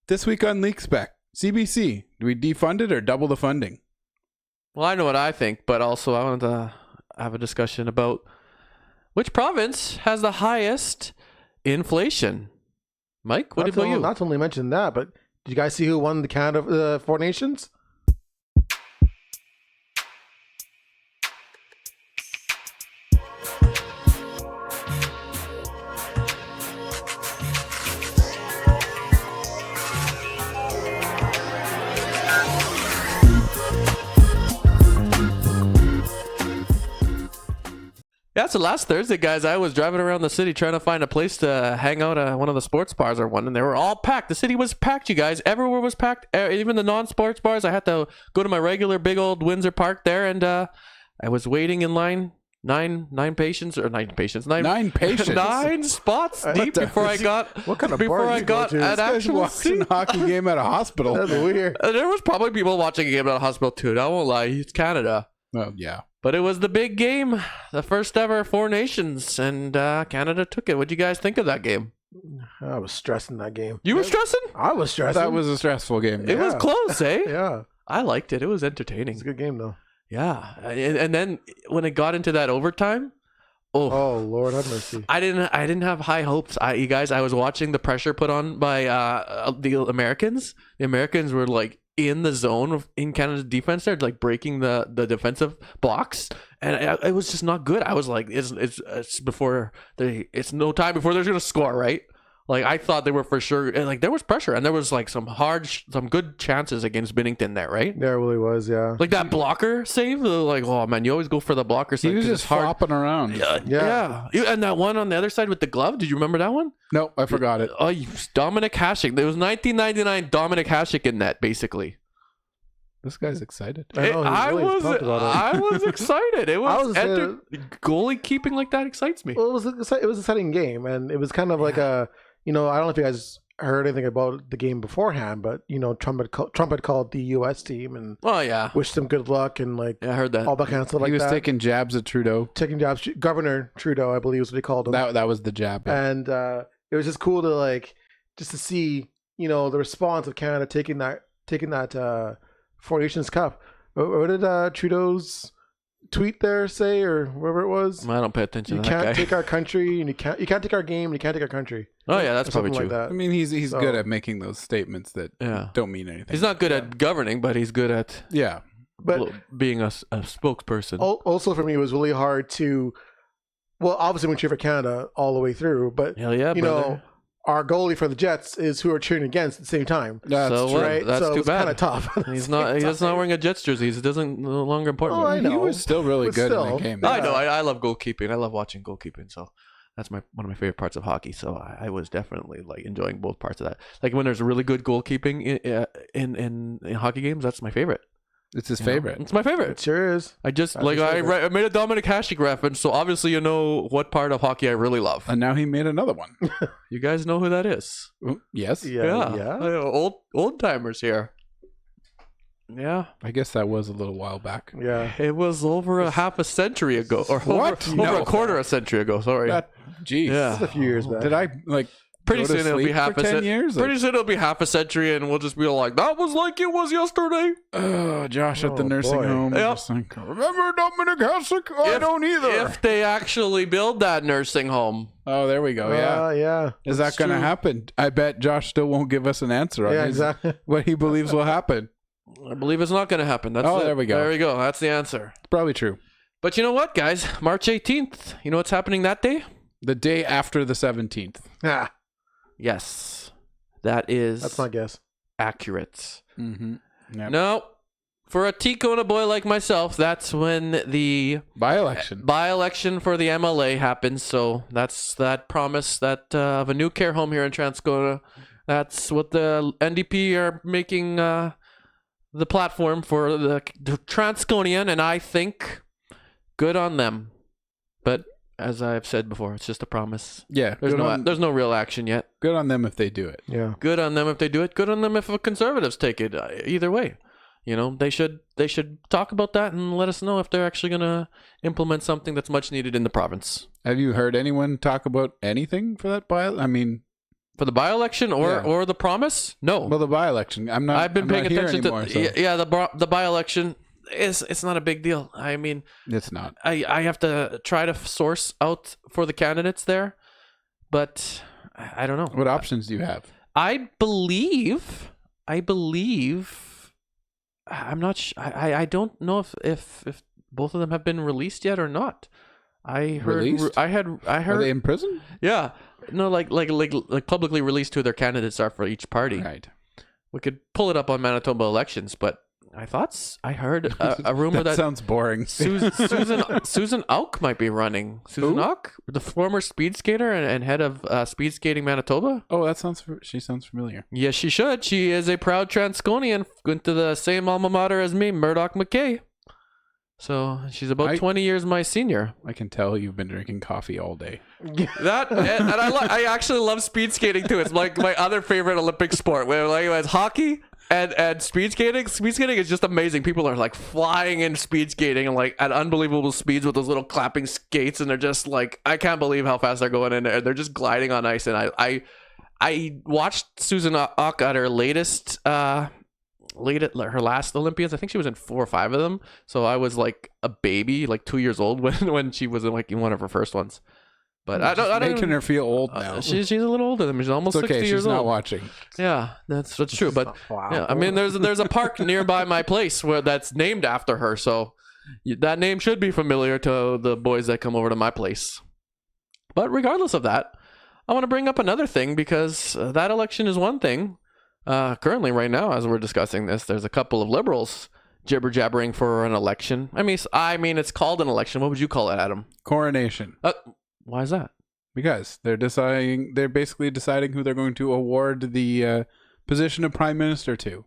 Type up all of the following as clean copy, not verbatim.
This week on Leak Spec, CBC, do we defund it or double the funding? Well, I know what I think, but also I wanted to have a discussion about which province has the highest inflation. Mike, what about you? Not to only mention that, but did you guys see who won the Canada Four Nations? Yeah, so last Thursday, guys, I was driving around the city trying to find a place to hang out at one of the sports bars or one, and they were all packed. The city was packed, you guys. Everywhere was packed, even the non-sports bars. I had to go to my regular big old Windsor Park there, and I was waiting in line, nine patients, nine spots deep before I got What kind of before bar I did you go got to? an actual Watching a hockey game at a hospital. That's weird. There was probably people watching a game at a hospital too. I won't lie, it's Canada. Oh, yeah. But it was the big game, the first ever Four Nations, and Canada took it. What'd you guys think of that game? I was stressing that game. You were stressing? I was stressing. That was a stressful game. It was close, eh? Yeah. I liked it. It was entertaining. It's a good game, though. Yeah, and then when it got into that overtime, Oh, Lord have mercy. I didn't have high hopes. You guys, I was watching the pressure put on by the Americans. The Americans were like in the zone in Canada's defense. They're like breaking the defensive blocks, and it was just not good. I was like, it's no time before they're gonna score, right? Like I thought they were for sure. And like there was pressure, and there was like some good chances against Binnington there, right? There really was, yeah. Like that blocker save, like, oh man, you always go for the blocker. He was just flopping around. Yeah. And that one on the other side with the glove, did you remember that one? No, I forgot it. Oh, Dominic Hasek. There was 1999 Dominic Hasek in that, basically. This guy's excited. I was excited. It was excited. Goalie keeping like that excites me. Well, it was an exciting game, and it was kind of like a, I don't know if you guys heard anything about the game beforehand, but Trump had called the U.S. team and wished them good luck and like I heard that all that kind of stuff like that. He was taking jabs at Trudeau. Governor Trudeau, I believe, is what he called him. That was the jab. Yeah. And it was just cool to see the response of Canada taking that Four Nations Cup. What did Trudeau's tweet there say, or wherever it was? I don't pay attention. You can't take our country, and you can't take our game, and you can't take our country. Oh yeah, that's probably true. Like that. I mean, he's good at making those statements that don't mean anything. He's not good at governing, but he's good at but being a spokesperson. Also, for me, it was really hard to. Well, obviously, we cheer for Canada all the way through, but hell yeah, brother. Our goalie for the Jets is who we're cheering against at the same time. That's true. Right? That's so too bad. Kind of tough. He's not wearing a Jets jersey. It doesn't no longer important. Oh, I know. He was still really good in that game. I know. I love goalkeeping. I love watching goalkeeping. So that's one of my favorite parts of hockey. So I was definitely like enjoying both parts of that. Like when there's really good goalkeeping in hockey games, that's my favorite. It's his favorite. It's my favorite. It sure is. I made a Dominic Hasek reference, so obviously you know what part of hockey I really love. And now he made another one. You guys know who that is? Yes. Yeah. Old timers here. Yeah. I guess that was a little while back. Yeah. It was over a half a century ago, or What? over a quarter a century ago. Sorry. Jeez. Yeah. This is a few years back. Did I Pretty go to soon it'll be sleep half for a 10 years? Pretty soon it'll be half a century, and we'll just be like, "That was like it was yesterday." Josh at the nursing boy. home. Yep. Just like, remember Dominic Hasek? I don't either. If they actually build that nursing home, Oh, there we go. Yeah. Yeah. Is that going to happen? I bet Josh still won't give us an answer on Exactly. what he believes will happen. I believe it's not going to happen. That's there we go. There we go. That's the answer. It's probably true. But you know what, guys? March 18th. You know what's happening that day? The day after the 17th. Yeah. Yes. That's my guess. accurate. Mm-hmm. Yep. No. For a Ticona boy like myself, that's when the by-election for the MLA happens. So that's that promise that of a new care home here in Transcona. That's what the NDP are making the platform for the Transconian, and I think good on them. But as I've said before, it's just a promise. Yeah. There's no real action yet. Good on them if they do it. Yeah. Good on them if they do it. Good on them if conservatives take it. Either way, they should talk about that and let us know if they're actually going to implement something that's much needed in the province. Have you heard anyone talk about anything for that I mean, For the by-election or the promise? No. Well, the by-election. I've been paying attention anymore, to. so. Yeah, the by-election it's not a big deal. I mean, it's not. I have to try to source out for the candidates there, but I don't know. What options do you have? I believe. I'm not. I don't know if both of them have been released yet or not. I heard. Released? I heard. Are they in prison? Yeah. No, like publicly released who their candidates are for each party. Right. We could pull it up on Manitoba elections, but I heard a rumor that sounds boring. Susan Auk might be running. Susan Auk, the former speed skater and head of speed skating Manitoba. Oh, she sounds familiar. Yes, she should. She is a proud Transconian, went to the same alma mater as me, Murdoch McKay. So she's about 20 years my senior. I can tell you've been drinking coffee all day. I actually love speed skating too. It's like my other favorite Olympic sport. Where like it's hockey and speed skating. Speed skating is just amazing. People are like flying in speed skating and like at unbelievable speeds with those little clapping skates, and they're just like, I can't believe how fast they're going in there. They're just gliding on ice. And I watched Susan Auk at her latest. Her last Olympians. I think she was in 4 or 5 of them. So I was like a baby, like 2 years old when she was in one of her first ones. But I don't making her feel old now. She's a little older than me. She's almost 60 years old. She's not watching. Yeah, that's true. But yeah, I mean, there's a park nearby my place that's named after her. So that name should be familiar to the boys that come over to my place. But regardless of that, I want to bring up another thing because that election is one thing. Currently, right now, as we're discussing this, there's a couple of liberals jibber-jabbering for an election. I mean, it's called an election. What would you call it, Adam? Coronation. Why is that? Because they're basically deciding who they're going to award the position of prime minister to.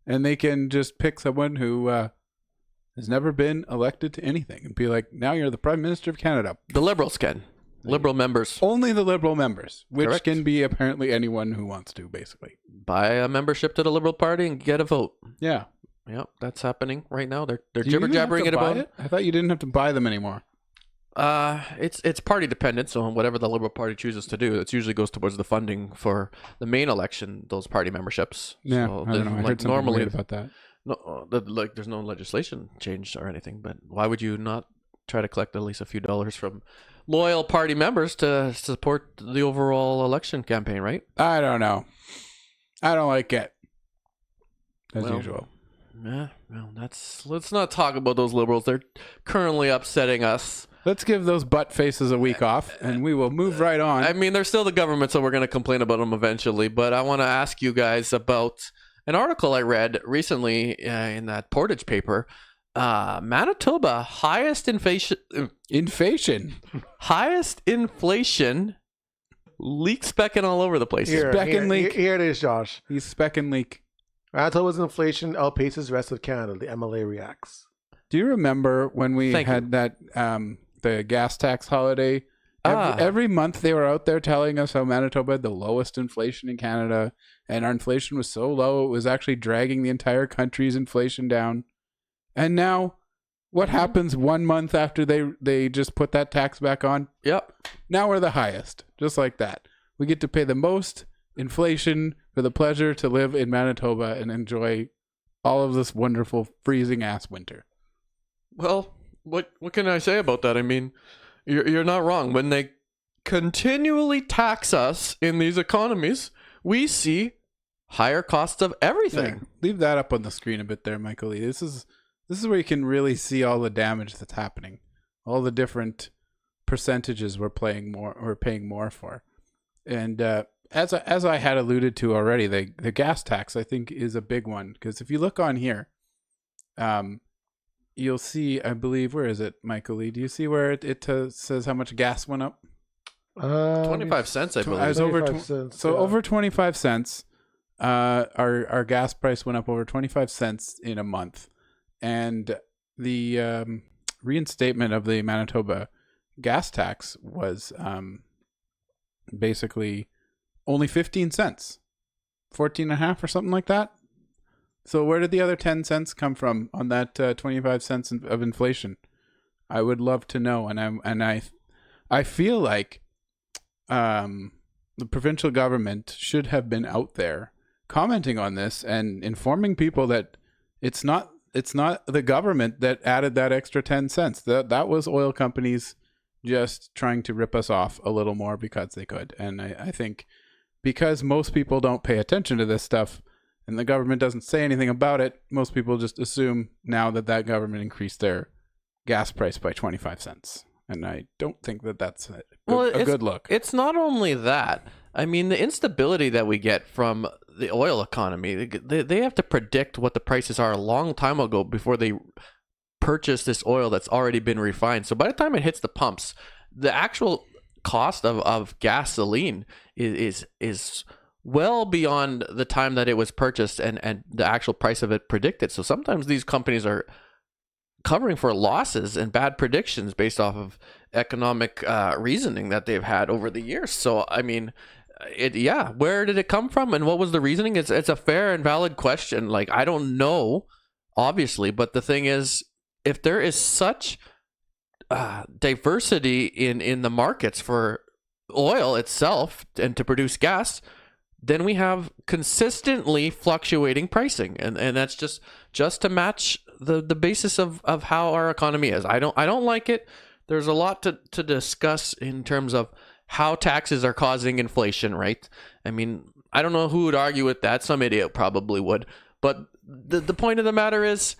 And they can just pick someone who has never been elected to anything and be like, now you're the prime minister of Canada. The liberals can. Liberal members. Only the liberal members, which Correct. can be apparently anyone who wants to, basically. Buy a membership to the Liberal Party and get a vote. Yeah. Yep, that's happening right now. They're Do jibber jabbering it about it. I thought you didn't have to buy them anymore. It's party dependent. So whatever the Liberal Party chooses to do, it usually goes towards the funding for the main election. Those party memberships. Yeah, so I don't know. I heard something weird about that. No, there's no legislation changed or anything. But why would you not try to collect at least a few dollars from loyal party members to support the overall election campaign? Right? I don't know. I don't like it. As usual. Yeah, well, let's not talk about those liberals. They're currently upsetting us. Let's give those butt faces a week off, and we will move right on. I mean, they're still the government, so we're going to complain about them eventually. But I want to ask you guys about an article I read recently in that Portage paper. Manitoba, highest inflation. Highest inflation. Leak specking all over the place. Here it is, Josh. He's speck and leak. Manitoba's inflation outpaces rest of Canada. The MLA reacts. Do you remember when we had that the gas tax holiday? Every month they were out there telling us how Manitoba had the lowest inflation in Canada, and our inflation was so low it was actually dragging the entire country's inflation down. And now, what happens 1 month after they just put that tax back on? Yep. Now we're the highest, just like that. We get to pay the most inflation for the pleasure to live in Manitoba and enjoy all of this wonderful freezing ass winter. Well, what can I say about that? I mean, you're not wrong. When they continually tax us in these economies, we see higher costs of everything. Yeah, leave that up on the screen a bit there, Michael Lee. This is where you can really see all the damage that's happening, all the different percentages we're paying more for, and as I had alluded to already, the gas tax I think is a big one, because if you look on here, you'll see, I believe, where is it, Michael Lee? Do you see where it says how much gas went up? 25 cents, I believe. Over 25 cents. Our gas price went up over 25 cents in a month. And the reinstatement of the Manitoba gas tax was basically only 15 cents, 14 and a half or something like that. So where did the other 10 cents come from on that 25 cents of inflation? I would love to know. And I feel like the provincial government should have been out there commenting on this and informing people that it's not the government that added that extra 10 cents. That was oil companies just trying to rip us off a little more because they could. And I think because most people don't pay attention to this stuff and the government doesn't say anything about it, most people just assume now that government increased their gas price by 25 cents. And I don't think that's a good look. It's not only that. I mean, the instability that we get from the oil economy, they have to predict what the prices are a long time ago before they purchase this oil that's already been refined. So by the time it hits the pumps, the actual cost of gasoline is well beyond the time that it was purchased and the actual price of it predicted. So sometimes these companies are covering for losses and bad predictions based off of economic reasoning that they've had over the years. So, I mean, where did it come from and what was the reasoning? It's a fair and valid question. Like, I don't know, obviously, but the thing is, if there is such diversity in the markets for oil itself and to produce gas, then we have consistently fluctuating pricing, and that's just to match the basis of how our economy is. I don't like it. There's a lot to discuss in terms of how taxes are causing inflation, right? I mean, I don't know who would argue with that. Some idiot probably would. But the point of the matter is,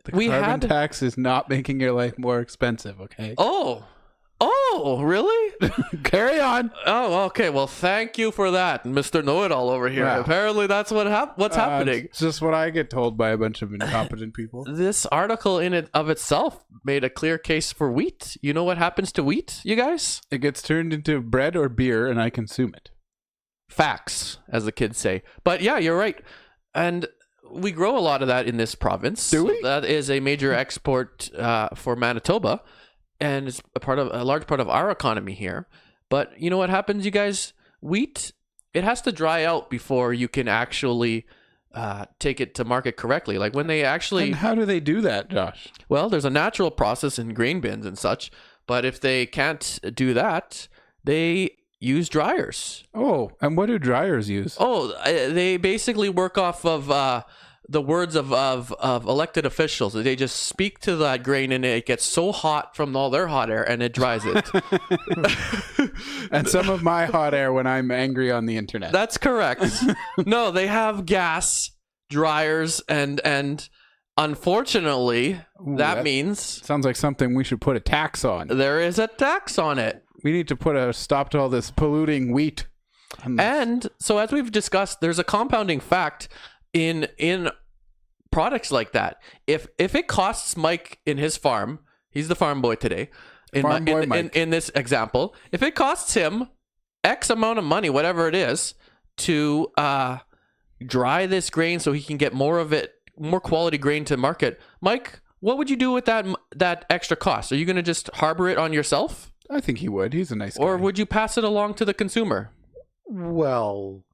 the carbon tax is not making your life more expensive, okay? Oh, really? Carry on. Oh, okay. Well, thank you for that, Mr. Know-It-All over here. Yeah. Apparently, that's what's happening. It's just what I get told by a bunch of incompetent people. This article in it of itself made a clear case for wheat. You know what happens to wheat, you guys? It gets turned into bread or beer, and I consume it. Facts, as the kids say. But yeah, you're right. And we grow a lot of that in this province. Do we? That is a major export for Manitoba. And it's a large part of our economy here. But you know what happens, you guys? Wheat, it has to dry out before you can actually take it to market correctly. Like when they actually... And how do they do that, Josh? Well, there's a natural process in grain bins and such. But if they can't do that, they use dryers. Oh, and what do dryers use? Oh, they basically work off of... the words of elected officials. They just speak to that grain and it gets so hot from all their hot air and it dries it. And some of my hot air when I'm angry on the internet. That's correct. No, they have gas dryers and unfortunately that means... Sounds like something we should put a tax on. There is a tax on it. We need to put a stop to all this polluting wheat. And so as we've discussed, there's a compounding fact in products like that. If it costs Mike in his farm, he's the farm boy today, in this example, if it costs him X amount of money, whatever it is, to dry this grain so he can get more of it, more quality grain to market, Mike, what would you do with that extra cost? Are you going to just harbor it on yourself? I think he would. He's a nice guy. Or would you pass it along to the consumer? Well,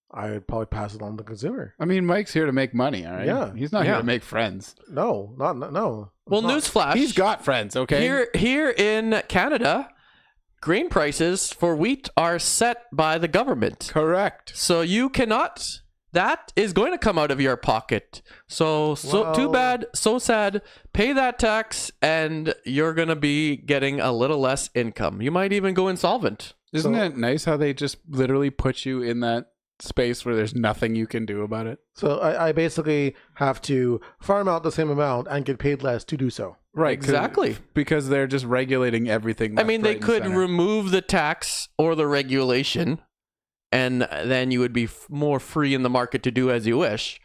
I would probably pass it on to the consumer. I mean, Mike's here to make money, all right? Yeah. He's not here to make friends. No. Well, newsflash. He's got friends, okay? Here in Canada, grain prices for wheat are set by the government. Correct. So you cannot... That is going to come out of your pocket. So too bad, so sad. Pay that tax and you're going to be getting a little less income. You might even go insolvent. Isn't it nice how they just literally put you in that space where there's nothing you can do about it? So I basically have to farm out the same amount and get paid less to do so. Right. Exactly. Because they're just regulating everything. I mean, they could remove the tax or the regulation, and then you would be more free in the market to do as you wish.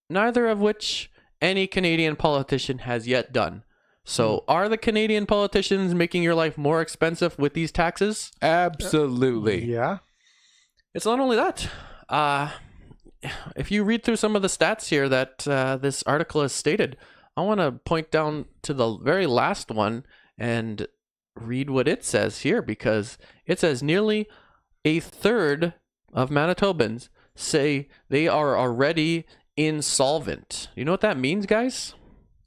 Neither of which any Canadian politician has yet done. So are the Canadian politicians making your life more expensive with these taxes? Absolutely. Yeah. It's not only that. If you read through some of the stats here that this article has stated, I want to point down to the very last one and read what it says here, because it says nearly a third of Manitobans say they are already insolvent. You know what that means, guys?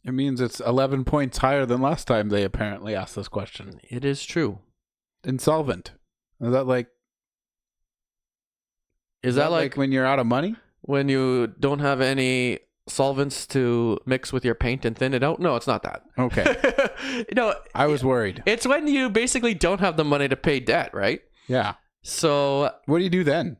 It means it's 11 points higher than last time they apparently asked this question. It is true. Insolvent. Is that like? Is that like when you're out of money? When you don't have any solvents to mix with your paint and thin it out? No, it's not that. Okay. No, I was worried. It's when you basically don't have the money to pay debt, right? Yeah. So what do you do then?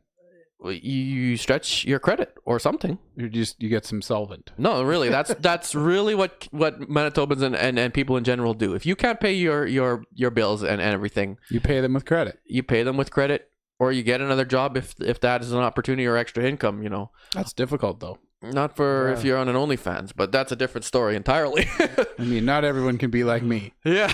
You stretch your credit or something. You get some solvent. No, really, that's really what Manitobans and people in general do. If you can't pay your bills and everything, you pay them with credit. You pay them with credit, or you get another job if that is an opportunity or extra income. That's difficult though. Not for if you're on an OnlyFans, but that's a different story entirely. I mean, not everyone can be like me. Yeah,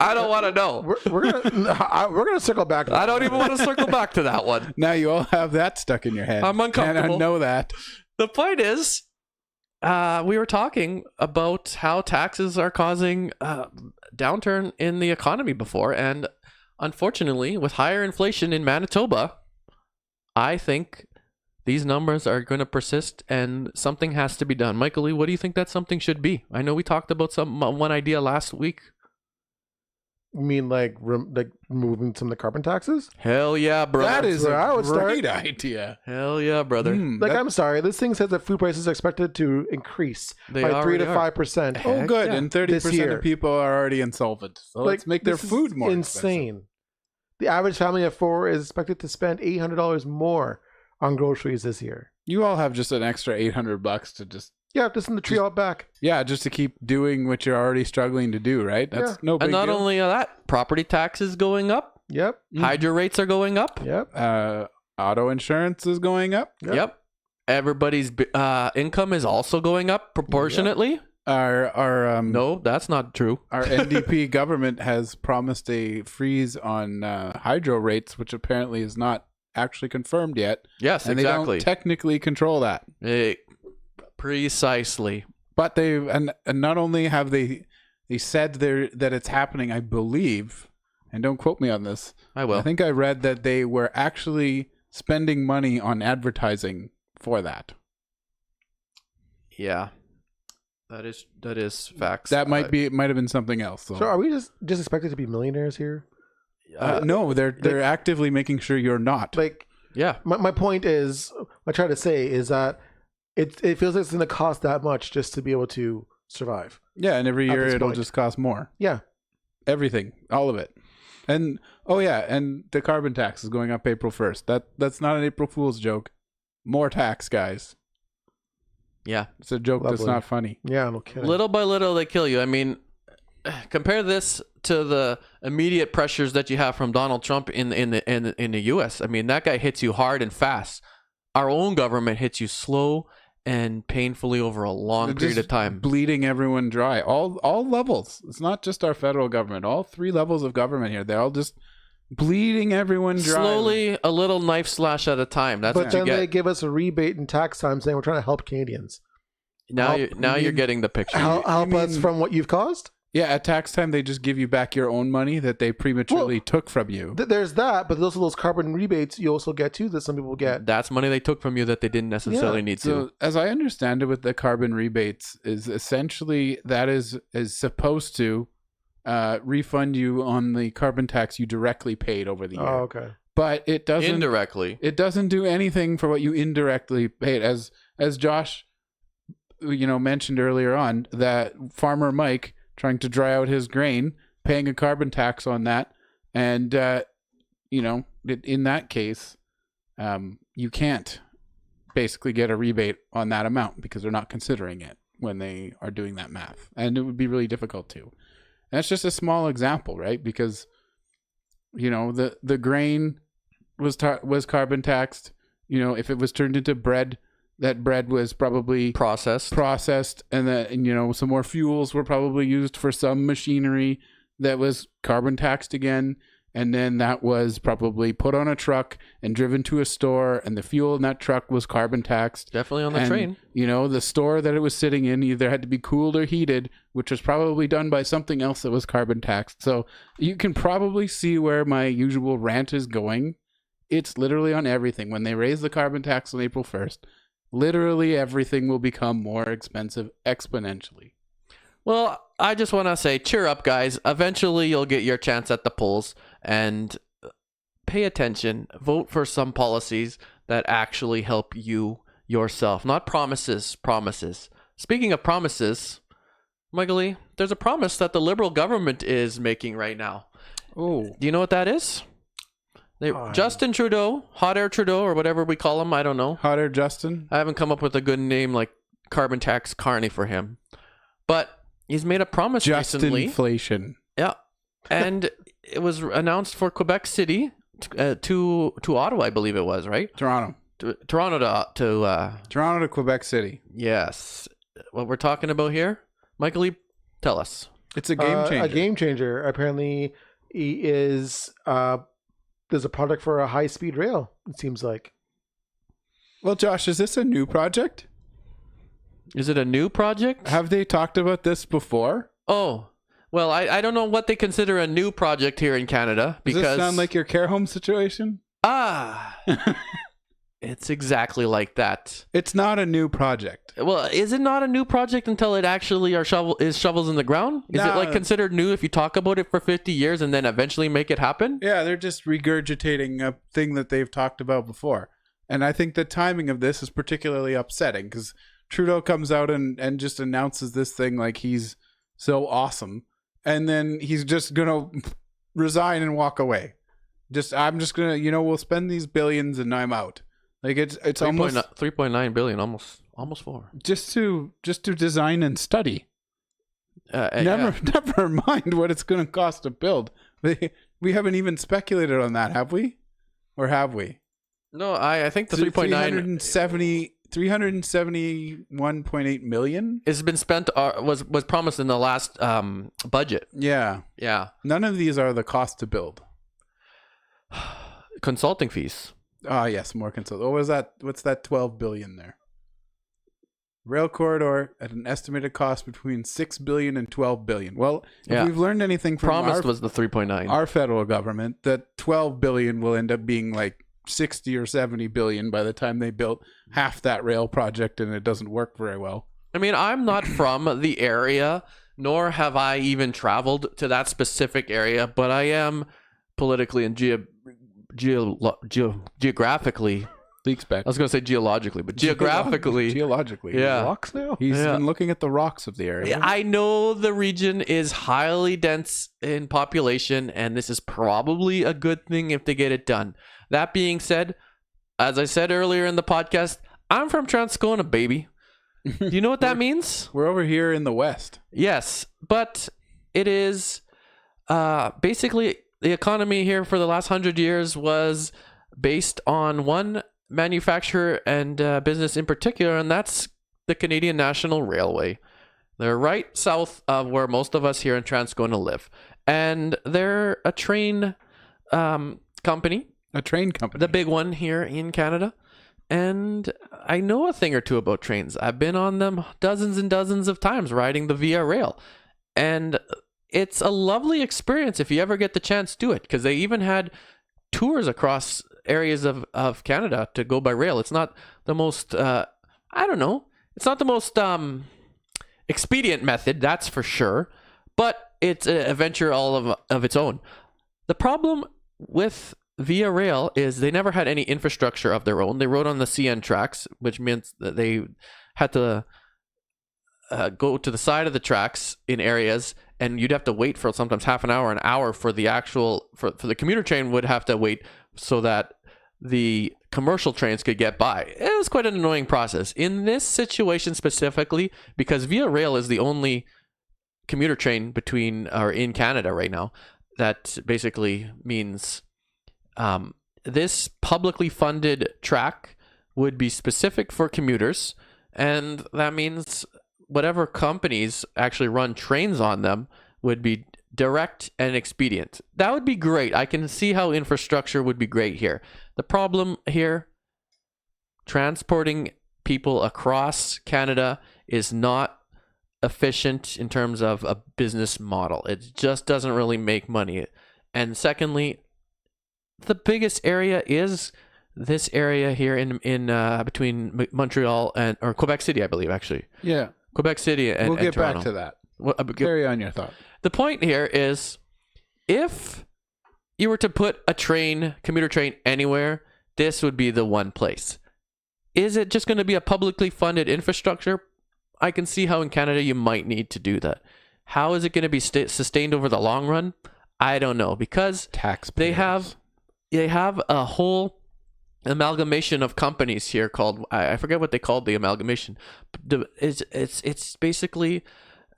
I don't want to know. We're gonna circle back. I don't even want to circle back to that one. Now you all have that stuck in your head. I'm uncomfortable. And I know that. The point is, we were talking about how taxes are causing downturn in the economy before, and unfortunately, with higher inflation in Manitoba, I think these numbers are going to persist and something has to be done. Michael Lee, what do you think that something should be? I know we talked about one idea last week. You mean like removing some of the carbon taxes? Hell yeah, brother. That is a great idea. Hell yeah, brother. I'm sorry. This thing says that food prices are expected to increase by 3 to 5%. Oh, good. Yeah. And 30% of people are already insolvent. So let's make their food more insane. expensive. The average family of 4 is expected to spend $800 more on groceries this year. You all have just an extra $800 to just in the tree out back. Yeah, just to keep doing what you're already struggling to do, right? That's no big deal. And not deal. only that, property taxes going up. Yep. Hydro rates are going up. Yep. Auto insurance is going up. Yep. Everybody's income is also going up proportionately. Yep. Our no, that's not true. Our NDP government has promised a freeze on hydro rates, which apparently is not actually confirmed yet. Yes, and exactly. They don't technically control that. Precisely. But and not only have they said that it's happening, I believe, and don't quote me on this. I will. I think I read that they were actually spending money on advertising for that. Yeah. That is facts. That might have been something else. So are we just expected to be millionaires here? No, they're actively making sure you're not. My point is, what I try to say is that it feels like it's going to cost that much just to be able to survive. Yeah, and every year it'll just cost more. Yeah, everything, all of it, and and the carbon tax is going up April 1st. That's not an April Fool's joke. More tax, guys. Yeah, it's a joke. That's not funny. Yeah, no kidding. Little by little, they kill you. I mean, compare this to the immediate pressures that you have from Donald Trump in the U.S. I mean, that guy hits you hard and fast. Our own government hits you slow and painfully over a long period of time, bleeding everyone dry. All levels. It's not just our federal government. All 3 levels of government here. They're all just bleeding everyone dry. Slowly, a little knife slash at a time. That's what you get. But then they give us a rebate in tax time saying we're trying to help Canadians. Now you're getting the picture. Help us from what you've caused? Yeah, at tax time, they just give you back your own money that they prematurely took from you. There's that, but those carbon rebates you also get too that some people get. That's money they took from you that they didn't necessarily need to. So, as I understand it with the carbon rebates, is essentially that is supposed to refund you on the carbon tax you directly paid over the year. Oh, okay. But it doesn't... Indirectly. It doesn't do anything for what you indirectly paid. As Josh mentioned earlier on, that Farmer Mike... trying to dry out his grain, paying a carbon tax on that. And, in that case, you can't basically get a rebate on that amount because they're not considering it when they are doing that math. And it would be really difficult to. And it's just a small example, right? Because, the grain was carbon taxed. If it was turned into bread, that bread was probably processed, and that some more fuels were probably used for some machinery that was carbon taxed again, and then that was probably put on a truck and driven to a store, and the fuel in that truck was carbon taxed. Definitely on the train. The store that it was sitting in either had to be cooled or heated, which was probably done by something else that was carbon taxed. So you can probably see where my usual rant is going. It's literally on everything. When they raise the carbon tax on April 1st, literally everything will become more expensive exponentially. Well, I just want to say, cheer up, guys. Eventually, you'll get your chance at the polls, and pay attention, vote for some policies that actually help you yourself, not promises. Speaking of promises, Michael Lee, there's a promise that the Liberal government is making right now. Oh, do you know what that is? Justin Trudeau, Hot Air Trudeau, or whatever we call him, I don't know. Hot Air Justin? I haven't come up with a good name like carbon tax Carney for him. But he's made a promise recently. Inflation. Yeah. And it was announced for Quebec City to Ottawa, I believe it was, right? Toronto. Toronto to Quebec City. Yes. What we're talking about here, Michael Lee, tell us. It's a game changer. A game changer. Apparently, he is. There's a product for a high-speed rail. It seems like. Well, Josh, is this a new project? Is it a new project? Have they talked about this before? Oh, well, I don't know what they consider a new project here in Canada. Because does this sound like your care home situation? It's exactly like that. It's not a new project. Well, is it not a new project until it actually is shovels in the ground? Is it like considered new if you talk about it for 50 years and then eventually make it happen? Yeah, they're just regurgitating a thing that they've talked about before. And I think the timing of this is particularly upsetting because Trudeau comes out and just announces this thing like he's so awesome. And then he's just going to resign and walk away. I'm just going to, we'll spend these billions and I'm out. Like it's almost 3.9 billion, almost 4. Just to design and study. Never mind what it's going to cost to build. We haven't even speculated on that, have we? Or have we? No, I think the 3.9 371.8 million has been spent. Was promised in the last budget. Yeah. None of these are the cost to build. Consulting fees. Ah, yes, more consult. What was that? What's that 12 billion there? Rail corridor at an estimated cost between 6 billion and 12 billion. Well, if we've learned anything from promised was the 3.9. Our federal government, that 12 billion will end up being like 60 or 70 billion by the time they built half that rail project and it doesn't work very well. I mean, I'm not from the area, nor have I even traveled to that specific area, but I am politically and geographically. Spec. I was going to say geologically, but geographically. Geologically. Yeah. Rocks now? He's been looking at the rocks of the area. I know the region is highly dense in population, and this is probably a good thing if they get it done. That being said, as I said earlier in the podcast, I'm from Transcona, baby. Do you know what that means? We're over here in the West. Yes, but it is basically the economy here for the last 100 years was based on one manufacturer and business in particular, and that's the Canadian National Railway. They're right south of where most of us here in Transcona live, and they're a train company. A train company. The big one here in Canada. And I know a thing or two about trains. I've been on them dozens and dozens of times riding the Via Rail. And it's a lovely experience if you ever get the chance to do it, because they even had tours across areas of Canada to go by rail. It's not the most, it's not the most expedient method, that's for sure, but it's a venture all of its own. The problem with Via Rail is they never had any infrastructure of their own. They rode on the CN tracks, which meant that they had to go to the side of the tracks in areas, and you'd have to wait for sometimes half an hour for the actual for the commuter train would have to wait so that the commercial trains could get by. It was quite an annoying process. In this situation specifically, because Via Rail is the only commuter train in Canada right now, that basically means this publicly funded track would be specific for commuters, and that means whatever companies actually run trains on them would be direct and expedient. That would be great. I can see how infrastructure would be great here. The problem here, transporting people across Canada is not efficient in terms of a business model. It just doesn't really make money. And secondly, the biggest area is this area here in between Montreal or Quebec City, I believe, actually. Yeah. Quebec City and we'll get Toronto. Back to that. Carry on your thought. The point here is, if you were to put a commuter train anywhere, this would be the one place. Is it just going to be a publicly funded infrastructure? I can see how in Canada you might need to do that. How is it going to be sustained over the long run? I don't know, because they have a whole amalgamation of companies here called, I forget what they called the amalgamation. It's basically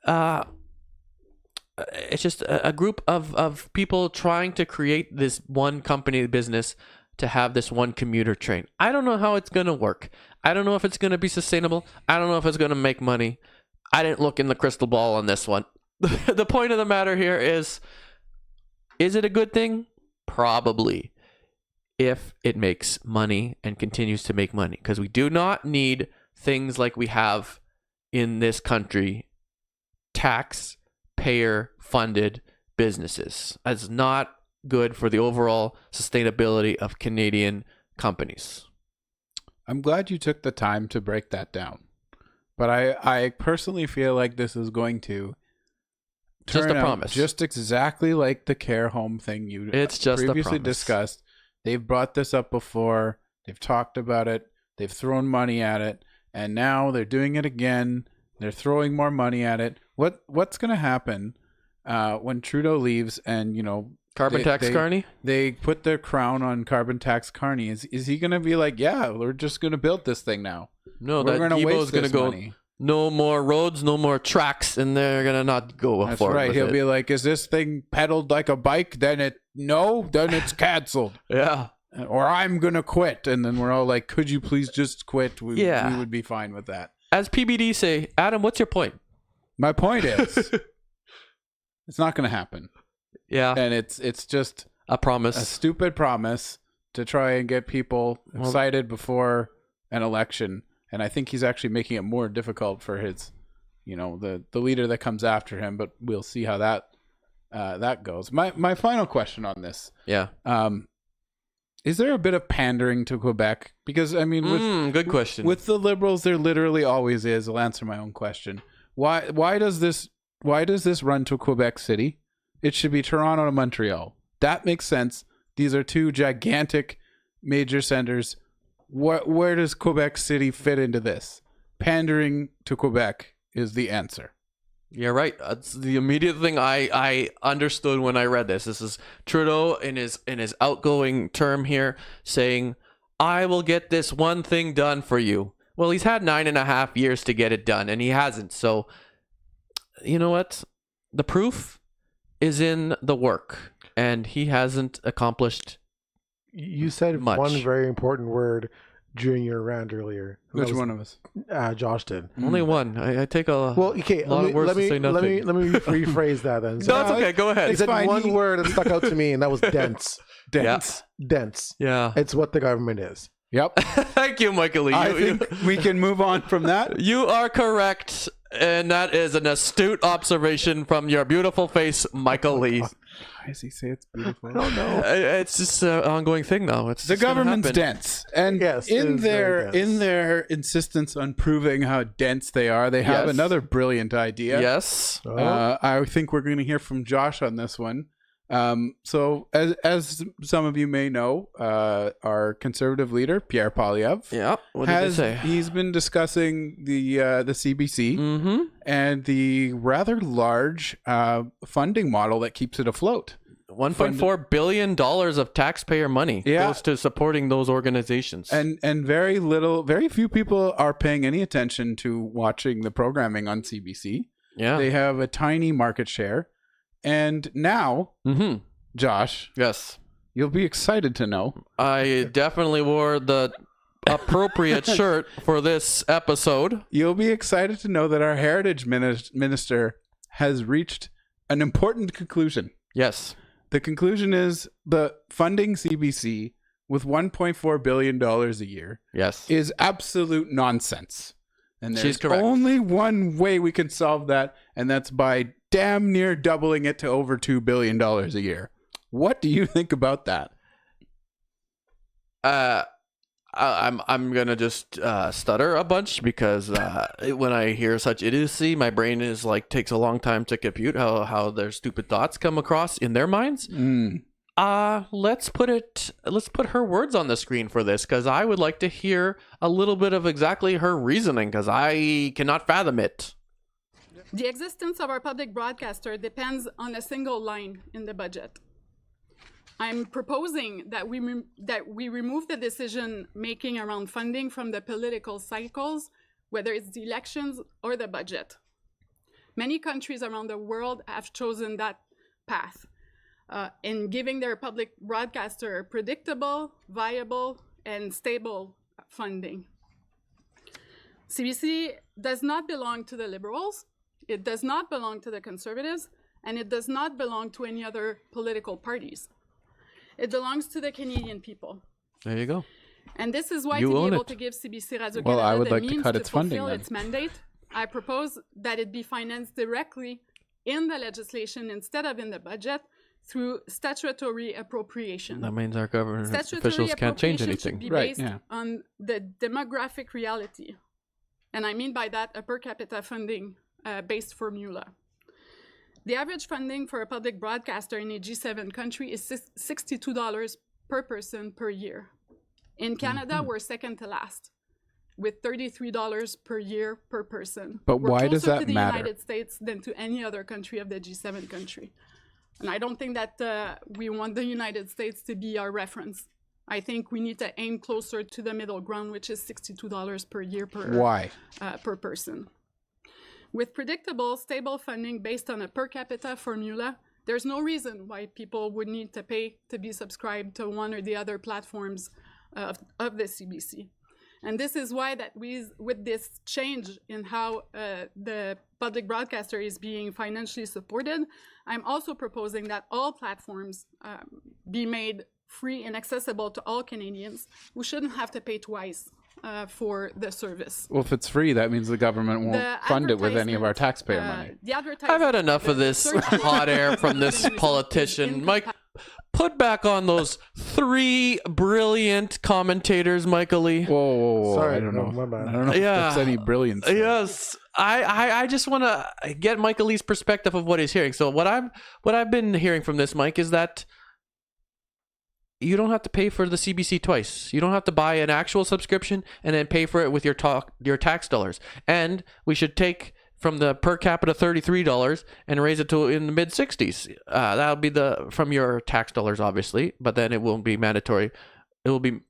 it's just a group of people trying to create this one company business to have this one commuter train. I don't know how it's going to work. I don't know if it's going to be sustainable. I don't know if it's going to make money. I didn't look in the crystal ball on this one. The point of the matter here is it a good thing? Probably, if it makes money and continues to make money, because we do not need things like we have in this country, taxpayer funded businesses. That's not good for the overall sustainability of Canadian companies. I'm glad you took the time to break that down, but I personally feel like this is going to turn out just exactly like the care home thing you previously discussed. They've brought this up before. They've talked about it. They've thrown money at it, and now they're doing it again. They're throwing more money at it. What's going to happen when Trudeau leaves and, Carbon tax Carney? They put their crown on carbon tax Carney. Is he going to be like, yeah, we're just going to build this thing now? No, that Guibo's going to go, money. No more roads, no more tracks, and they're going to not go That's forward. That's right. He'll be like, is this thing pedaled like a bike? Then it's canceled. Yeah. Or I'm going to quit. And then we're all like, could you please just quit? We would be fine with that. As PBD say, Adam, what's your point? My point is, it's not going to happen. Yeah. And it's just a promise. A stupid promise to try and get people excited before an election. And I think he's actually making it more difficult for his, the leader that comes after him. But we'll see how that goes. My final question on this. Yeah. Is there a bit of pandering to Quebec? Because good question. With the Liberals, there literally always is. I'll answer my own question. Why does this run to Quebec City? It should be Toronto to Montreal. That makes sense. These are two gigantic major centers. Where does Quebec City fit into this? Pandering to Quebec is the answer. You're right. That's the immediate thing I understood when I read this. This is Trudeau in his outgoing term here saying, I will get this one thing done for you. Well, he's had 9.5 years to get it done, and he hasn't. So, you know what? The proof is in the work, and he hasn't accomplished You said much. One very important word during your rant earlier. Which one of us? Josh did. Only one. I take a lot of words to say nothing. Let me rephrase that then. So, no, it's okay. Go ahead. He said one word that stuck out to me, and that was dense. Dense. Yeah. Dense. Yeah. It's what the government is. Yep. Thank you, Michael Lee. I think we can move on from that. You are correct, and that is an astute observation from your beautiful face, Michael Lee. Why does he say it's beautiful? I don't know. It's just an ongoing thing now. It's the government's dense, and yes, in their insistence on proving how dense they are, they have another brilliant idea. Yes. I think we're going to hear from Josh on this one. So as some of you may know, our conservative leader, Pierre Poilievre, what did he say? He's been discussing the CBC and the rather large funding model that keeps it afloat. $1.4 billion of taxpayer money goes to supporting those organizations. And very few people are paying any attention to watching the programming on CBC. Yeah. They have a tiny market share. And now, Josh, yes, you'll be excited to know I definitely wore the appropriate shirt for this episode. You'll be excited to know that our heritage minister has reached an important conclusion. Yes. The conclusion is the funding CBC with $1.4 billion a year is absolute nonsense. And there's only one way we can solve that, and that's by damn near doubling it to over $2 billion a year. What do you think about that? I'm gonna just stutter a bunch because when I hear such idiocy, my brain is takes a long time to compute how their stupid thoughts come across in their minds. Let's put her words on the screen for this, because I would like to hear a little bit of exactly her reasoning, because I cannot fathom it. The existence of our public broadcaster depends on a single line in the budget. I'm proposing that we remove the decision making around funding from the political cycles, whether it's the elections or the budget. Many countries around the world have chosen that path in giving their public broadcaster predictable, viable, and stable funding. CBC does not belong to the Liberals. It does not belong to the Conservatives, and it does not belong to any other political parties. It belongs to the Canadian people. There you go. And this is why, to be able to give CBC Radio-Canada the means to fulfill its mandate, I propose that it be financed directly in the legislation instead of in the budget through statutory appropriation. That means our government officials can't change anything. Should be based on the demographic reality. And I mean by that a per capita funding based formula. The average funding for a public broadcaster in a G7 country is $62 per person per year. In Canada, we're second to last, with $33 per year per person. But why does that matter? We're closer to the United States than to any other country of the G7 country. And I don't think that we want the United States to be our reference. I think we need to aim closer to the middle ground, which is $62 per year per person. With predictable, stable funding based on a per capita formula, there's no reason why people would need to pay to be subscribed to one or the other platforms of the CBC. And this is why that with this change in how the public broadcaster is being financially supported, I'm also proposing that all platforms be made free and accessible to all Canadians who shouldn't have to pay twice for the service. Well, if it's free, that means the government won't fund it with any of our taxpayer money. I've had enough of this hot air from this politician. Mike, put back on those 3 brilliant commentators, Michael Lee. Whoa. Sorry, I don't know. my bad. I don't know if that's any brilliance. Yes. I just want to get Michael Lee's perspective of what he's hearing. So what I've been hearing from this, Mike, is that you don't have to pay for the CBC twice. You don't have to buy an actual subscription and then pay for it with your tax dollars. And we should take from the per capita $33 and raise it to in the mid-60s. That'll be from your tax dollars, obviously, but then it won't be mandatory. It will be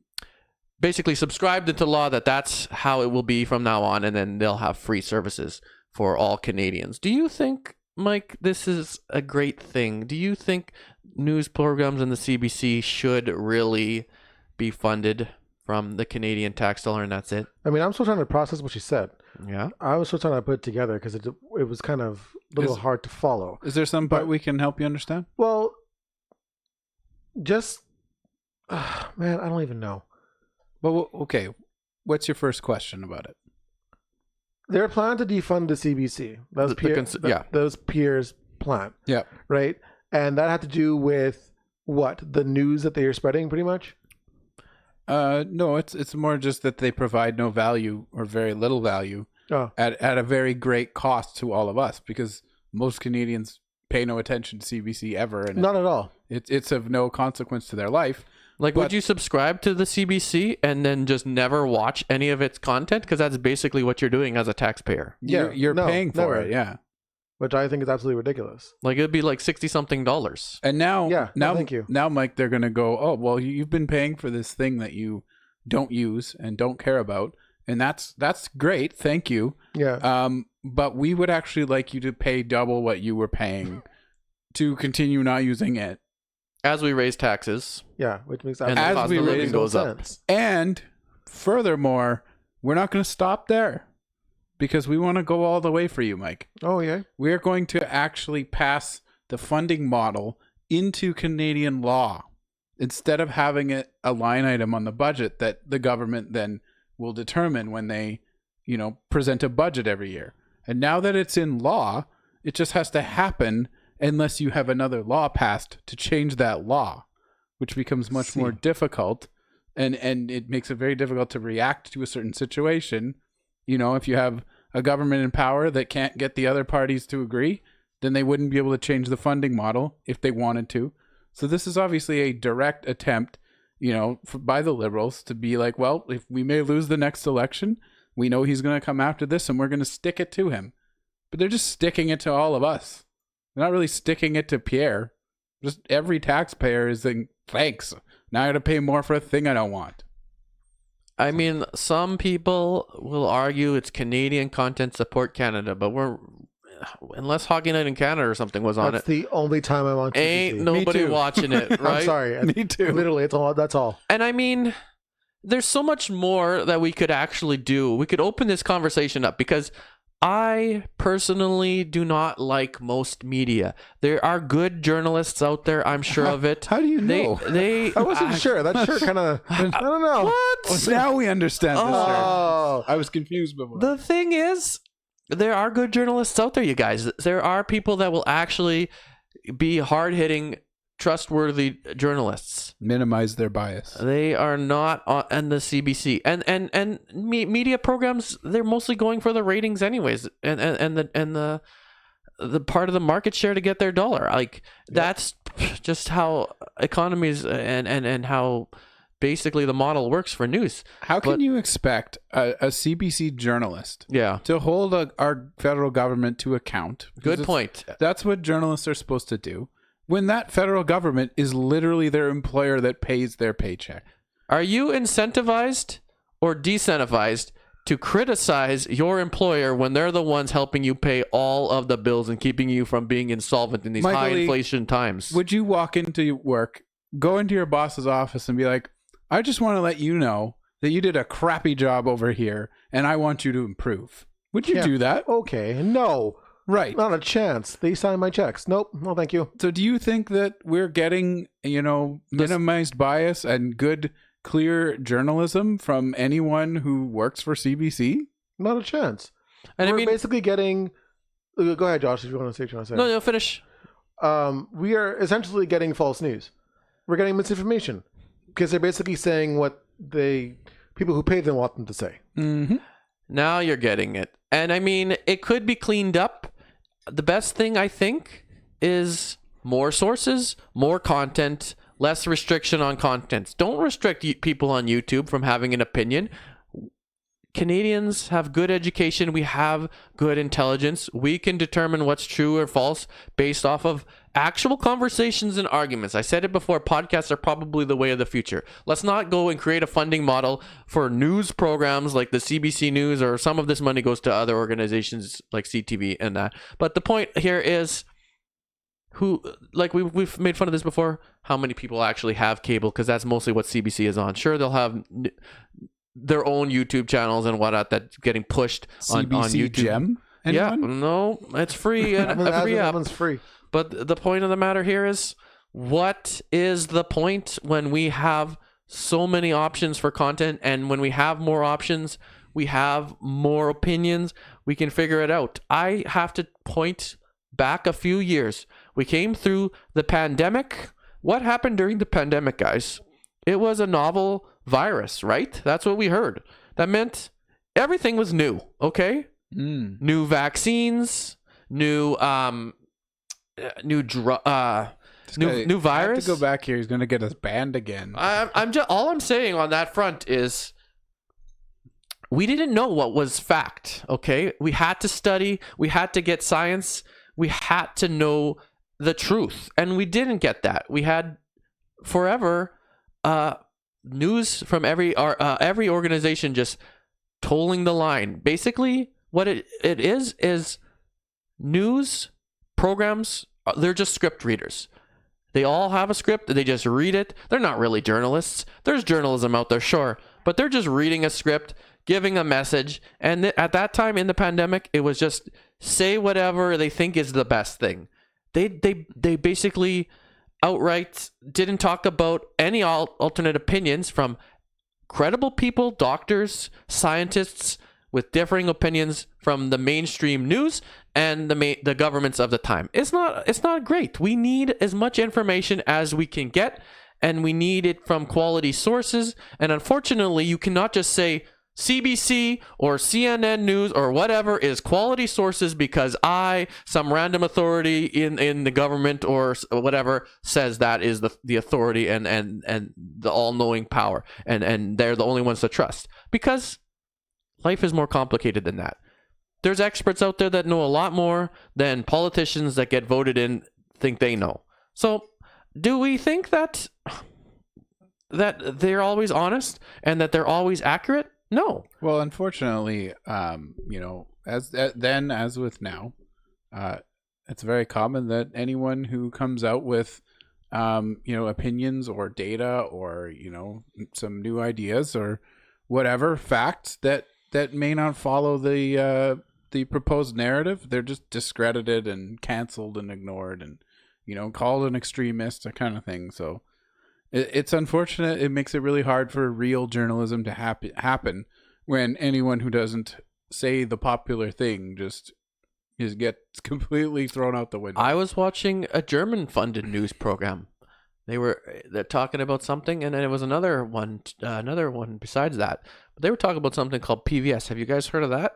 basically subscribed into law that's how it will be from now on, and then they'll have free services for all Canadians. Do you think, Mike, this is a great thing? Do you think news programs in the CBC should really be funded from the Canadian tax dollar and that's it? I mean, I'm still trying to process what she said. Yeah. I was still trying to put it together because it was kind of a little hard to follow. Is there some part we can help you understand? Well, just, man, I don't even know. Well, okay. What's your first question about it? They're planning to defund the CBC. Those peers plan. Yeah. Right? And that had to do with what? The news that they are spreading, pretty much? No, it's more just that they provide no value or very little value at a very great cost to all of us, because most Canadians pay no attention to CBC ever. And not at all. It's of no consequence to their life. Would you subscribe to the CBC and then just never watch any of its content? Because that's basically what you're doing as a taxpayer. Yeah, you're paying for it, yeah. Which I think is absolutely ridiculous. It'd be like $60-something. And now, thank you. Now, Mike, they're going to go, oh, well, you've been paying for this thing that you don't use and don't care about, and that's great, thank you. Yeah. But we would actually like you to pay double what you were paying to continue not using it. As we raise taxes. Yeah, which makes as we raise goes up. And furthermore, we're not going to stop there, because we want to go all the way for you, Mike. Oh, yeah. We're going to actually pass the funding model into Canadian law instead of having it a line item on the budget that the government then will determine when they, present a budget every year. And now that it's in law, it just has to happen unless you have another law passed to change that law, which becomes much more difficult, and it makes it very difficult to react to a certain situation. If you have a government in power that can't get the other parties to agree, then they wouldn't be able to change the funding model if they wanted to. So this is obviously a direct attempt, by the Liberals to be like, well, if we may lose the next election, we know he's going to come after this and we're going to stick it to him. But they're just sticking it to all of us. They're not really sticking it to Pierre. Just every taxpayer is saying, thanks. Now I got to pay more for a thing I don't want. I mean, some people will argue it's Canadian content, support Canada, but unless Hockey Night in Canada or something was on That's the only time I'm on TV. Ain't nobody watching it, right? I'm sorry. Me too. Literally, that's all. And I mean, there's so much more that we could actually do. We could open this conversation up because I personally do not like most media. There are good journalists out there, I'm sure of it. How do you know? I wasn't sure. That sure kind of, I don't know. What? Well, now we understand this. Oh. I was confused before. The thing is, there are good journalists out there, you guys. There are people that will actually be hard-hitting, trustworthy journalists. Minimize their bias. They are not on the CBC and media programs. They're mostly going for the ratings, anyways, and the part of the market share to get their dollar. Like that's just how economies and how basically the model works for news. How can you expect a CBC journalist to hold our federal government to account? Good point. That's what journalists are supposed to do. When that federal government is literally their employer that pays their paycheck. Are you incentivized or decentivized to criticize your employer when they're the ones helping you pay all of the bills and keeping you from being insolvent in these high inflation times? Would you walk into work, go into your boss's office and be like, I just want to let you know that you did a crappy job over here and I want you to improve. Would you do that? Okay, no. Right. Not a chance. They sign my checks. Nope. No, thank you. So do you think that we're getting, minimized bias and good, clear journalism from anyone who works for CBC? Not a chance. And we're basically getting... Go ahead, Josh, if you want to say what you want to say. No, finish. We are essentially getting false news. We're getting misinformation. Because they're basically saying what people who pay them want them to say. Mm-hmm. Now you're getting it. And I mean, it could be cleaned up. The best thing, I think, is more sources, more content, less restriction on content. Don't restrict people on YouTube from having an opinion. Canadians have good education. We have good intelligence. We can determine what's true or false based off of actual conversations and arguments. I said it before, podcasts are probably the way of the future. Let's not go and create a funding model for news programs like the CBC News, or some of this money goes to other organizations like CTV and that. But the point here is, we've made fun of this before, how many people actually have cable, because that's mostly what CBC is on. Sure, they'll have their own YouTube channels and whatnot that's getting pushed on YouTube. Gem? Anyone? Yeah, no, it's free. A free app. That one's free. But the point of the matter here is, what is the point when we have so many options for content, and when we have more options, we have more opinions, we can figure it out. I have to point back a few years. We came through the pandemic. What happened during the pandemic, guys? It was a novel virus, right? That's what we heard. That meant everything was new, okay? New vaccines, new virus. I have to go back here. He's going to get us banned again. All I'm saying on that front is we didn't know what was fact, okay? We had to study. We had to get science. We had to know the truth, and we didn't get that. We had forever news from every organization just tolling the line. Basically, what it is news programs. They're just script readers. They all have a script. They just read it. They're not really journalists. There's journalism out there, sure, but they're just reading a script, giving a message. And at that time in the pandemic, it was just say whatever they think is the best thing. They basically outright didn't talk about any alternate opinions from credible people, doctors, scientists with differing opinions from the mainstream news and the governments of the time. It's not great. We need as much information as we can get, and we need it from quality sources. And unfortunately, you cannot just say CBC or CNN News or whatever is quality sources because some random authority in the government or whatever, says that is the authority and the all-knowing power, and they're the only ones to trust. Because life is more complicated than that. There's experts out there that know a lot more than politicians that get voted in think they know. So do we think that they're always honest and that they're always accurate? No. Well, unfortunately, as with now, it's very common that anyone who comes out with, opinions or data or, some new ideas or whatever facts that may not follow the proposed narrative, they're just discredited and canceled and ignored and, called an extremist, that kind of thing. So it's unfortunate. It makes it really hard for real journalism to happen when anyone who doesn't say the popular thing just gets completely thrown out the window. I was watching a German-funded news program. They're talking about something, and then it was another one besides that. But they were talking about something called PVS. Have you guys heard of that?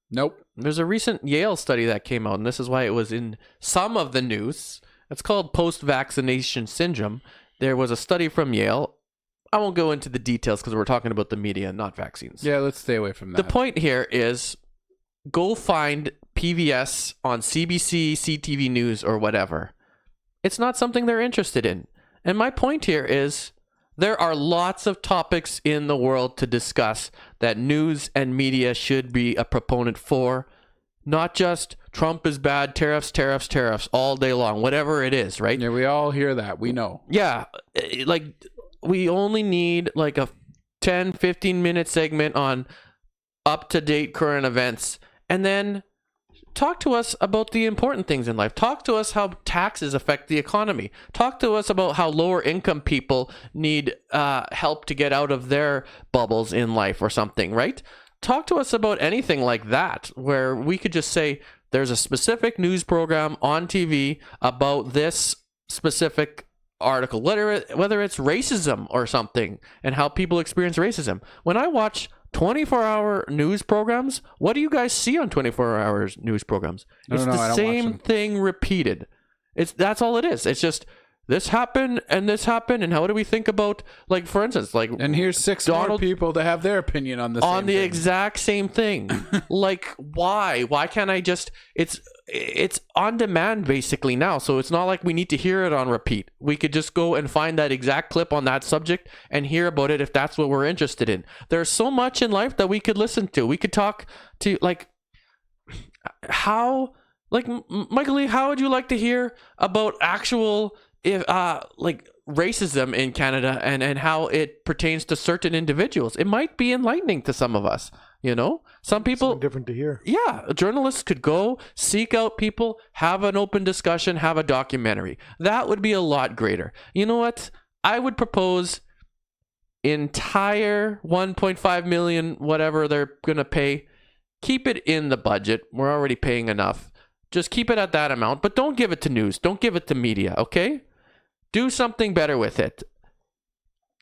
Nope. There's a recent Yale study that came out, and this is why it was in some of the news. It's called post-vaccination syndrome. There was a study from Yale. I won't go into the details because we're talking about the media, not vaccines. Yeah, let's stay away from that. The point here is go find PVS on CBC, CTV News, or whatever. It's not something they're interested in. And my point here is there are lots of topics in the world to discuss that news and media should be a proponent for. Not just Trump is bad, tariffs all day long, whatever it is, right? Yeah, we all hear that. We know. Yeah, like we only need like a 10, 15-minute segment on up-to-date current events, and then talk to us about the important things in life. Talk to us how taxes affect the economy. Talk to us about how lower income people need help to get out of their bubbles in life or something, right? Talk to us about anything like that, where we could just say there's a specific news program on TV about this specific article, whether it's racism or something and how people experience racism. When I watch 24-hour news programs, what do you guys see on 24-hour news programs? It's the same thing repeated. That's all it is. It's just this happened and this happened, and how do we think about, like, for instance, like, and here's six more people to have their opinion on the exact same thing. Like, why can't I just, it's on demand basically now, so it's not like we need to hear it on repeat. We could just go and find that exact clip on that subject and hear about it if that's what we're interested in. There's so much in life that we could listen to. We could talk to, like, Michael Lee, how would you like to hear about actual like racism in Canada and how it pertains to certain individuals? It might be enlightening to some of us, some people. Something different to hear. Yeah, journalists could go seek out people, have an open discussion, have a documentary. That would be a lot greater. You know what? I would propose entire 1.5 million, whatever they're gonna pay, keep it in the budget. We're already paying enough. Just keep it at that amount, but don't give it to news. Don't give it to media, okay? Do something better with it.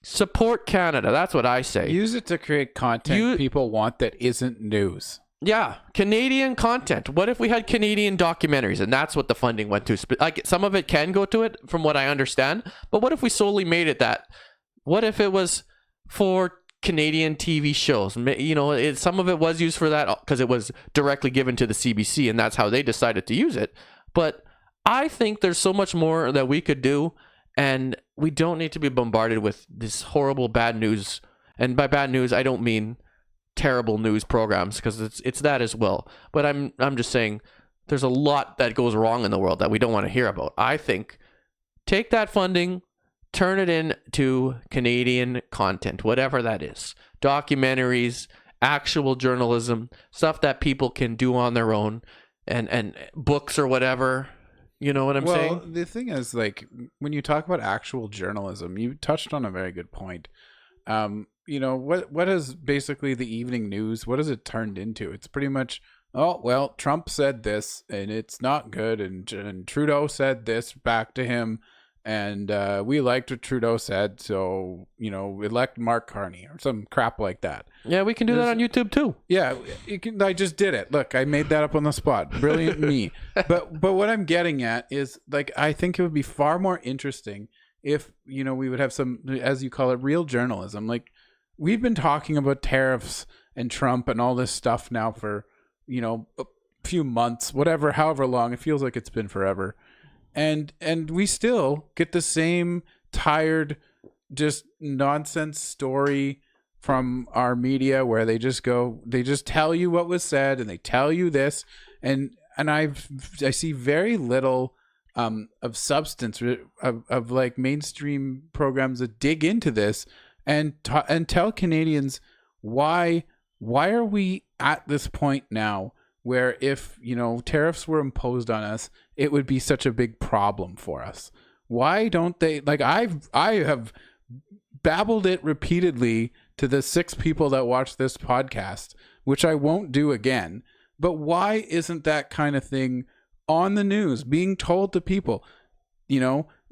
Support Canada. That's what I say. Use it to create content people want that isn't news. Yeah, Canadian content. What if we had Canadian documentaries? And that's what the funding went to. Like, some of it can go to it, from what I understand. But what if we solely made it that? What if it was for Canadian TV shows? Some of it was used for that because it was directly given to the CBC, and that's how they decided to use it. But I think there's so much more that we could do. And we don't need to be bombarded with this horrible bad news. And by bad news, I don't mean terrible news programs, because it's that as well. But I'm just saying there's a lot that goes wrong in the world that we don't want to hear about. I think take that funding, turn it into Canadian content, whatever that is. Documentaries, actual journalism, stuff that people can do on their own, and books or whatever. You know what I'm saying? Well, the thing is, like, when you talk about actual journalism, you touched on a very good point. What is basically the evening news? What has it turned into? It's pretty much, oh, well, Trump said this, and it's not good, and Trudeau said this back to him, and we liked what Trudeau said, so elect Mark Carney or some crap like that. Yeah, we can do that on YouTube too. Yeah, I just did it. Look, I made that up on the spot. Brilliant me. But what I'm getting at is, like, I think it would be far more interesting if we would have some, as you call it, real journalism. Like, we've been talking about tariffs and Trump and all this stuff now for a few months, however long. It feels like it's been forever. And we still get the same tired, just nonsense story from our media where they just tell you what was said and they tell you this, and I see very little of substance of like mainstream programs that dig into this and tell Canadians why are we at this point now where if tariffs were imposed on us, it would be such a big problem for us. Why don't they, like, I have babbled it repeatedly to the 6 people that watch this podcast, which I won't do again, but why isn't that kind of thing on the news being told to people?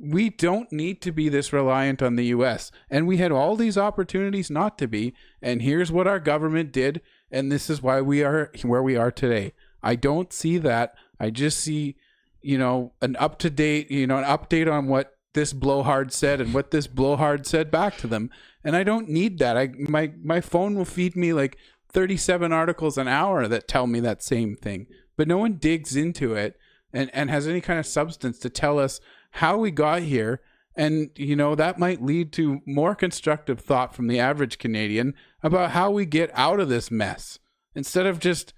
We don't need to be this reliant on the US, and we had all these opportunities not to be, and here's what our government did, and this is why we are where we are today. I don't see that. I just see, an up-to-date, an update on what this blowhard said and what this blowhard said back to them. And I don't need that. My phone will feed me like 37 articles an hour that tell me that same thing, but no one digs into it and has any kind of substance to tell us how we got here. And, that might lead to more constructive thought from the average Canadian about how we get out of this mess, instead of just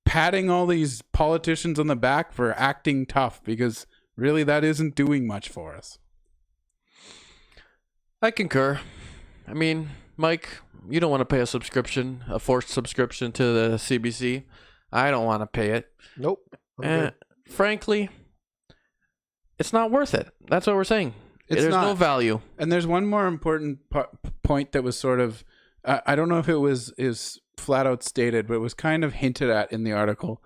patting all these politicians on the back for acting tough, because really that isn't doing much for us. I concur. I mean, Mike, you don't want to pay a forced subscription to the CBC. I don't want to pay it. Nope. And frankly, it's not worth it. That's what we're saying. There's no value. And there's one more important point that was sort of, I don't know if it is flat out stated, but it was kind of hinted at in the article.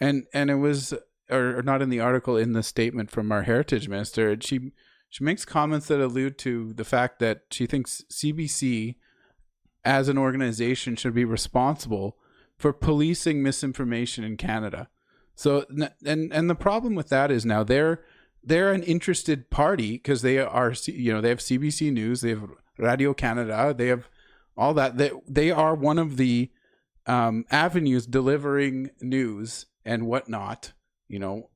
And it was, or not in the article, in the statement from our heritage minister. She makes comments that allude to the fact that she thinks CBC as an organization should be responsible for policing misinformation in Canada. So, and the problem with that is now they're an interested party, because they are, they have CBC News, they have Radio Canada, they have all that. They are one of the avenues delivering news and whatnot,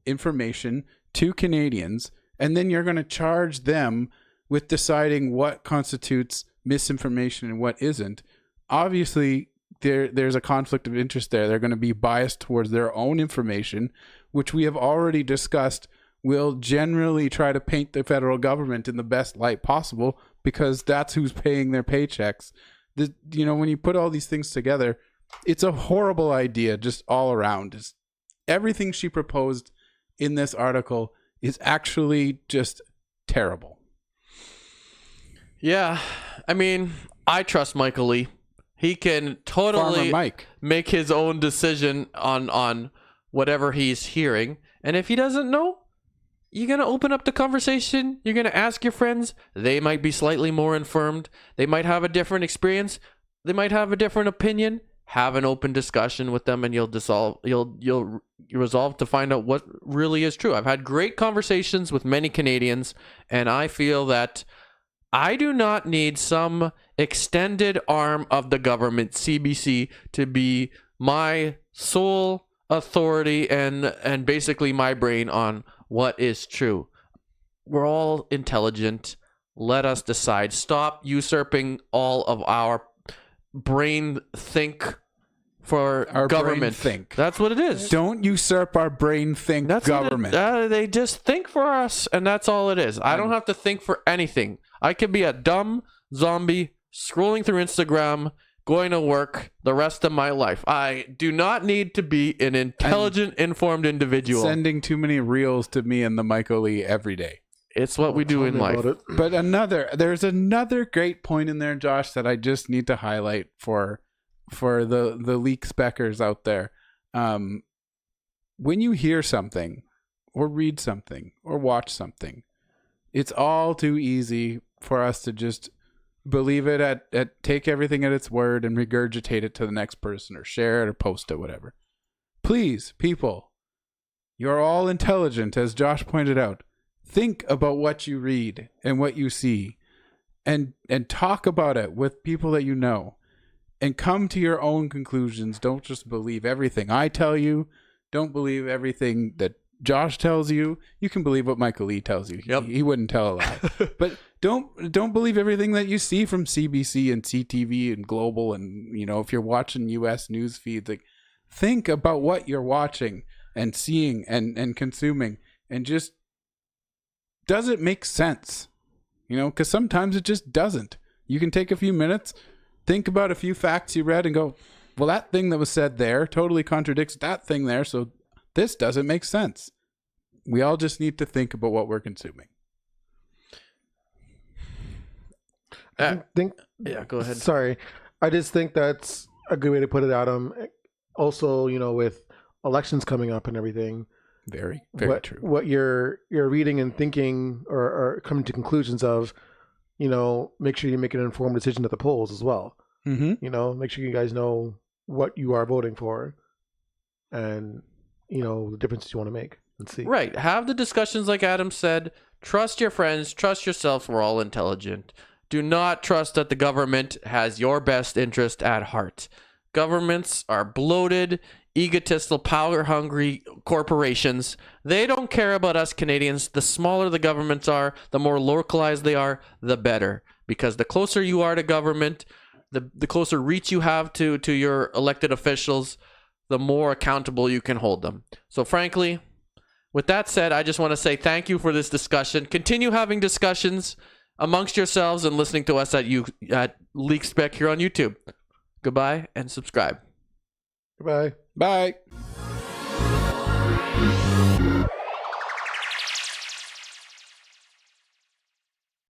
information to Canadians. And then you're going to charge them with deciding what constitutes misinformation and what isn't. Obviously, there's a conflict of interest there. They're going to be biased towards their own information, which we have already discussed will generally try to paint the federal government in the best light possible, because that's who's paying their paychecks. When you put all these things together, it's a horrible idea just all around. Everything she proposed in this article is actually just terrible. Yeah. I mean, I trust Michael Lee. He can totally make his own decision on whatever he's hearing. And if he doesn't know, you're going to open up the conversation. You're going to ask your friends. They might be slightly more informed. They might have a different experience. They might have a different opinion. Have an open discussion with them, and you'll resolve to find out what really is true. I've had great conversations with many Canadians, and I feel that I do not need some extended arm of the government, CBC, to be my sole authority and basically my brain on what is true. We're all intelligent. Let us decide. Stop usurping all of our brain think for our government. Brain think. That's what it is. Don't usurp our brain think. That's government. They just think for us, and that's all it is. I don't have to think for anything. I could be a dumb zombie scrolling through Instagram, going to work the rest of my life. I do not need to be an intelligent, informed individual. Sending too many reels to me and the Michael Lee every day. It's what we do in life. But there's another great point in there, Josh, that I just need to highlight for the leak speckers out there. When you hear something or read something or watch something, It's all too easy for us to just believe it at take everything at its word and regurgitate it to the next person or share it or post it, whatever. Please, people, you're all intelligent, as Josh pointed out. Think about what you read and what you see and talk about it with people that you know and come to your own conclusions. Don't just believe everything I tell you. Don't believe everything that Josh tells you. You can believe what Michael Lee tells you. Yep. He wouldn't tell a lie. But don't believe everything that you see from CBC and CTV and Global, and if you're watching US news feeds, like, think about what you're watching and seeing and consuming, and just, does it make sense? Because sometimes it just doesn't. You can take a few minutes, think about a few facts you read and go, well, that thing that was said there totally contradicts that thing there, so this doesn't make sense. We all just need to think about what we're consuming. I think. Yeah, go ahead. Sorry, I just think that's a good way to put it, Adam. Also, with elections coming up and everything, very true. What you're reading and thinking or coming to conclusions of, make sure you make an informed decision at the polls as well. Mm-hmm. Make sure you guys know what you are voting for, and the differences you want to make and see. Right. Have the discussions like Adam said. Trust your friends. Trust yourself. We're all intelligent. Do not trust that the government has your best interest at heart. Governments are bloated, egotistical, power-hungry corporations. They don't care about us Canadians. The smaller the governments are, the more localized they are, the better. Because the closer you are to government, the closer reach you have to your elected officials, the more accountable you can hold them. So frankly, with that said, I just want to say thank you for this discussion. Continue having discussions amongst yourselves and listening to us at Leak Spec here on YouTube. Goodbye and subscribe. Goodbye. Bye.